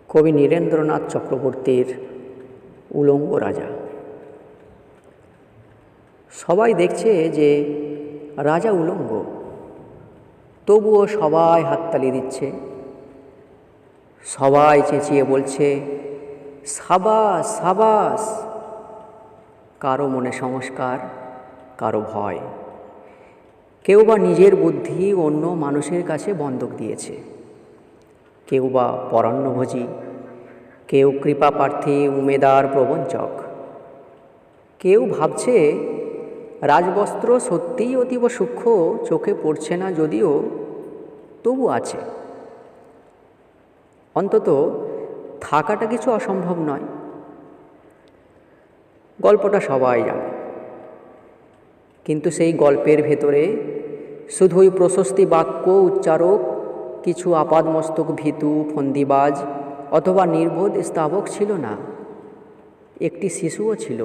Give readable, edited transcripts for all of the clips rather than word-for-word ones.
কবি নীরেন্দ্রনাথ চক্রবর্তীর উলঙ্গ রাজা। সবাই দেখছে যে রাজা উলঙ্গ, তবুও সবাই হাততালি দিচ্ছে, সবাই চেঁচিয়ে বলছে সাবাস সাবাস। কারো মনে সংস্কার, কারো ভয়, কেউ বা নিজের বুদ্ধি অন্য মানুষের কাছে বন্ধক দিয়েছে, কেউ বা পরান্নভোজী, কেউ কৃপাপ্রার্থী উমেদার প্রবঞ্চক, কেউ ভাবছে রাজবস্ত্র সত্যিই অতীব সূক্ষ্ম, চোখে পড়ছে না যদিও তবু আছে, অন্তত থাকাটা কিছু অসম্ভব নয়। গল্পটা সবাই জানে, কিন্তু সেই গল্পের ভেতরে শুধুই প্রশস্তি বাক্য উচ্চারক, কিছু আপাদমস্তক ভীতু ফন্দিবাজ অথবা নির্বোধ স্তাবক ছিল না, একটি শিশুও ছিল,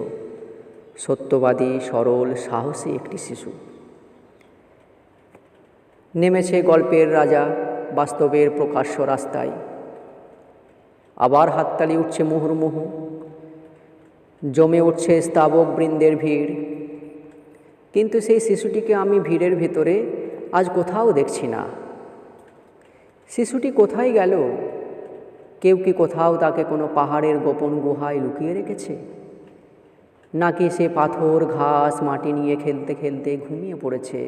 সত্যবাদী সরল সাহসী একটি শিশু। নেমেছে গল্পের রাজা বাস্তবের প্রকাশ্য রাস্তায়, আবার হাততালি উঠছে মুহুর্মুহু, জমে উঠছে স্তাবক বৃন্দের ভিড়। কিন্তু সেই শিশুটিকে আমি ভিড়ের ভেতরে আজ কোথাও দেখছি না। শিশুটি কোথায় গেল? কেউ কি কোথাও তাকে কোনো পাহাড়ের গোপন গুহায় লুকিয়ে রেখেছে, নাকি সে পাথর ঘাস মাটি নিয়ে খেলতে খেলতে ঘুমিয়ে পড়েছে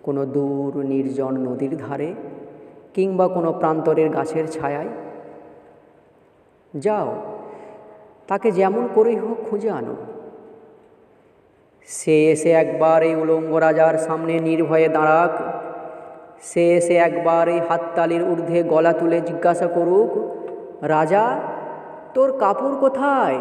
কোনো দূর নির্জন নদীর ধারে কিংবা কোনো প্রান্তরের গাছের ছায়ায়? যাও, তাকে যেমন করেই হোক খুঁজে আনো। সে এসে একবার এই উলঙ্গ রাজার সামনে নির্ভয়ে দাঁড়াক, সে এসে একবার এই হাততালির ঊর্ধ্বে গলা তুলে জিজ্ঞাসা করুক, রাজা তোর কাপড় কোথায়?